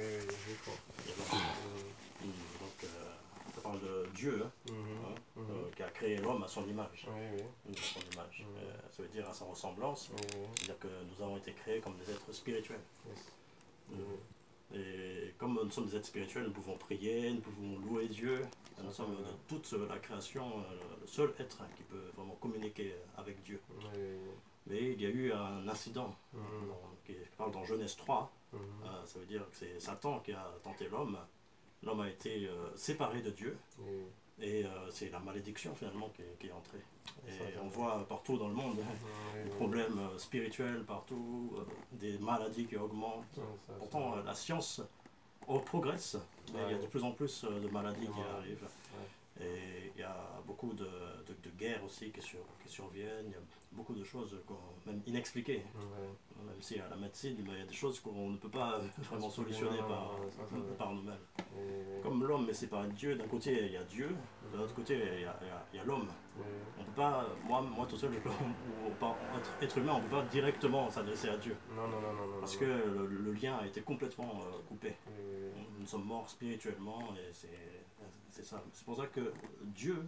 je crois. Et donc, ça parle de Dieu, qui a créé l'homme à son image. À son image. Ça veut dire à sa ressemblance. C'est-à-dire que nous avons été créés comme des êtres spirituels. Et comme nous sommes des êtres spirituels, nous pouvons prier, nous pouvons louer Dieu. Nous sommes de toute la création le seul être qui peut vraiment communiquer avec Dieu. Mais il y a eu un incident qui parle dans Genèse 3. Ça veut dire que c'est Satan qui a tenté l'homme. L'homme a été séparé de Dieu. Et c'est la malédiction finalement qui est entrée. Et on voit partout dans le monde des problèmes spirituels, partout, des maladies qui augmentent. Pourtant, la science progresse, mais il y a de plus en plus de maladies qui arrivent. Et il y a beaucoup de guerres aussi qui surviennent, il y a beaucoup de choses même inexpliquées. Même si à la médecine, il y a des choses qu'on ne peut pas vraiment solutionner par nous-mêmes. Comme l'homme est séparé de Dieu, d'un côté il y a Dieu, de l'autre côté il y a l'homme. On peut pas, moi tout seul, ou être humain, on ne peut pas directement s'adresser à Dieu. Parce que le lien a été complètement coupé. Nous sommes morts spirituellement et c'est ça. C'est pour ça que Dieu,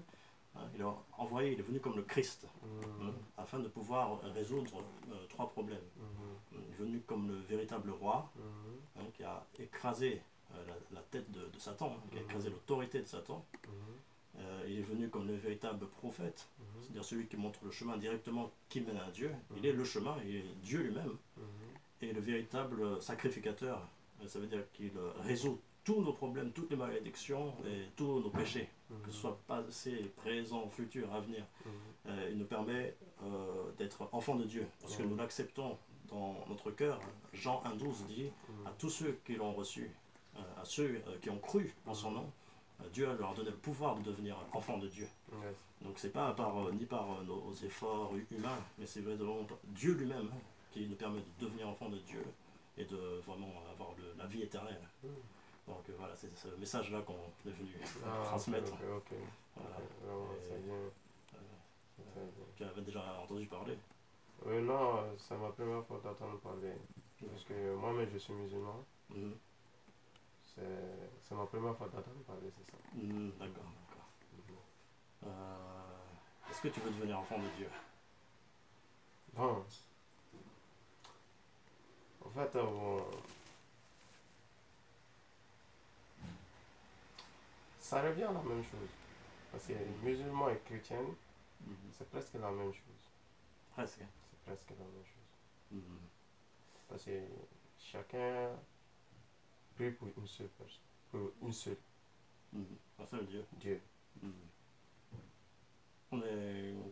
il est venu comme le Christ, afin de pouvoir résoudre trois problèmes. Il est venu comme le véritable roi, qui a écrasé la tête de Satan, qui a écrasé l'autorité de Satan. Il est venu comme le véritable prophète, c'est-à-dire celui qui montre le chemin directement qui mène à Dieu. Il est le chemin, il est Dieu lui-même. Et le véritable sacrificateur, ça veut dire qu'il résout tous nos problèmes, toutes les malédictions et tous nos péchés, que ce soit passé, présent, futur, avenir. Il nous permet d'être enfants de Dieu, parce que nous l'acceptons dans notre cœur. Jean 1,12 dit à tous ceux qui l'ont reçu, à ceux qui ont cru en son nom, Dieu leur a donné le pouvoir de devenir enfants de Dieu. Donc c'est pas ni par nos efforts humains, mais c'est vraiment Dieu lui-même qui nous permet de devenir enfants de Dieu et de vraiment avoir la vie éternelle. Donc voilà, c'est ce message-là qu'on est venu transmettre. Voilà. Tu avais déjà entendu parler? Non, c'est ma première fois d'entendre parler. Parce que moi-même je suis musulman. C'est ma première fois d'entendre parler, c'est ça. D'accord. Est-ce que tu veux devenir enfant de Dieu? Bon. En fait, ça revient à la même chose. Parce que musulman et chrétien, c'est presque la même chose. Presque. C'est presque la même chose. Parce que chacun prie pour une seule personne. Pour une seule. Un seul Dieu. Dieu.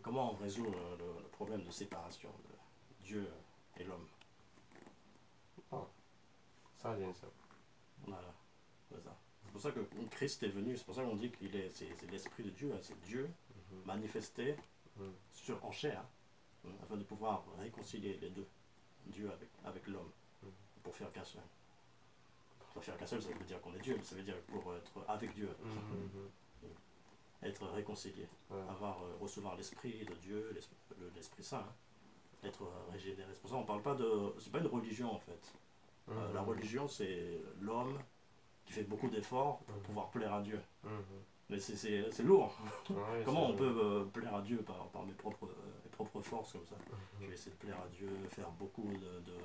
Comment on résout le problème de séparation de Dieu et l'homme? Ça, je ne sais pas. Voilà, c'est ça. C'est pour ça que Christ est venu, c'est pour ça qu'on dit qu'il c'est l'Esprit de Dieu, c'est Dieu manifesté en chair, afin de pouvoir réconcilier les deux, Dieu avec l'homme, pour faire qu'un seul. Pour faire qu'un seul, ça veut dire qu'on est Dieu, mais ça veut dire pour être avec Dieu, être réconcilié, recevoir l'Esprit de Dieu, l'Esprit Saint, être régénéré. C'est pour ça qu'on parle pas c'est pas une religion en fait. La religion, c'est l'homme qui fait beaucoup d'efforts pour pouvoir plaire à Dieu. Mais c'est lourd. Comment on peut plaire à Dieu par mes propres forces comme ça? Je vais essayer de plaire à Dieu, faire beaucoup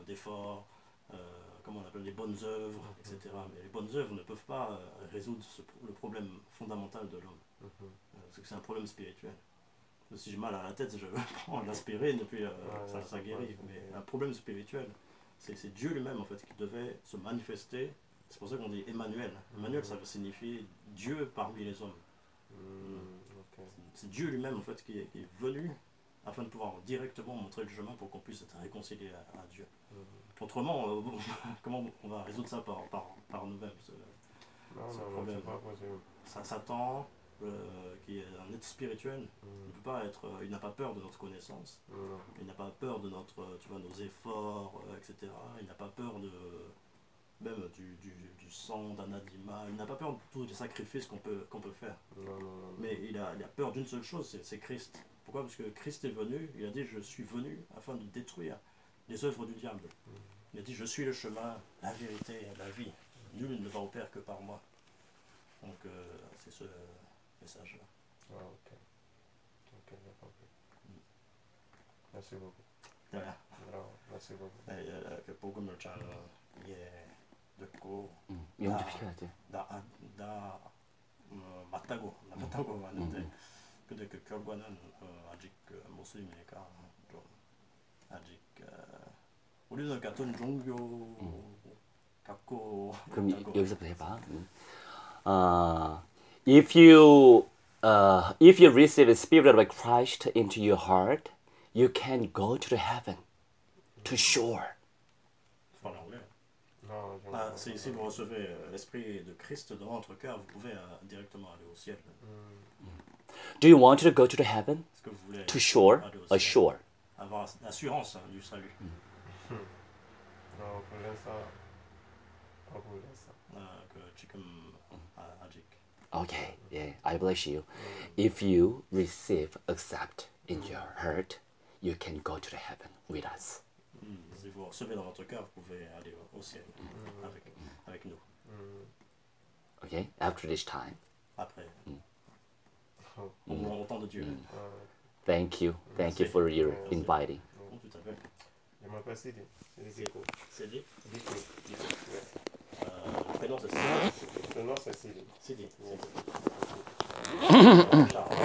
d'efforts, comment on appelle les bonnes œuvres, etc. Mais les bonnes œuvres ne peuvent pas résoudre le problème fondamental de l'homme. Parce que c'est un problème spirituel. Si j'ai mal à la tête, je prends l'aspirine et puis ça guérit. Mais un problème spirituel, c'est Dieu lui-même en fait qui devait se manifester. C'est pour ça qu'on dit Emmanuel. Emmanuel, ça veut signifier Dieu parmi les hommes. C'est Dieu lui-même en fait qui est venu afin de pouvoir directement montrer le chemin pour qu'on puisse être réconcilié à Dieu. Autrement, comment on va résoudre ça par nous-mêmes? C'est problème. Pas possible. Satan, qui est un être spirituel, il n'a pas peur de notre connaissance, il n'a pas peur de nos efforts, etc. Il n'a pas peur même du sang d'un animal, il n'a pas peur de tous les sacrifices qu'on peut faire. Mais il a peur d'une seule chose, c'est Christ. Pourquoi? Parce que Christ est venu, il a dit je suis venu afin de détruire les œuvres du diable. Il a dit je suis le chemin, la vérité et la vie. nul ne va au Père que par moi. Donc c'est ce message-là. Ah, ok. Ok, j'ai compris. Merci beaucoup. Voilà. Bravo, merci beaucoup. 그 복음을 잘 듣고 연주 필요하지. 나 맞다고 왔는데 근데 그 결과는 아직 모슬림이니까 좀 아직 우리는 같은 종교 갖고 그럼 여기서부터 해봐. If you receive the Spirit of Christ into your heart, you can go to the heaven, to shore. Parle anglais. Non, Si vous recevez l'Esprit de Christ dans votre cœur, vous pouvez directement aller au ciel. Do you want to go to the heaven? Est-ce que vous voulez To shore, aller au ciel? ashore. Avoir l'assurance du salut. Non, pour l'instant, pas pour l'instant. 그 지금 아직. Okay, yeah, I bless you. If you receive, accept in your heart, you can go to the heaven with us. Si vous recevez dans votre cœur, vous pouvez aller au ciel avec nous. Okay, after this time. Après, au temps de Dieu. Thank you for your inviting. Tout à fait. Je m'appelle Sidi. Sidi Diko. Sidi. Diko. Le prénom c'est Sidi. Le nom c'est Sidi. Sidi. Yes. Charles.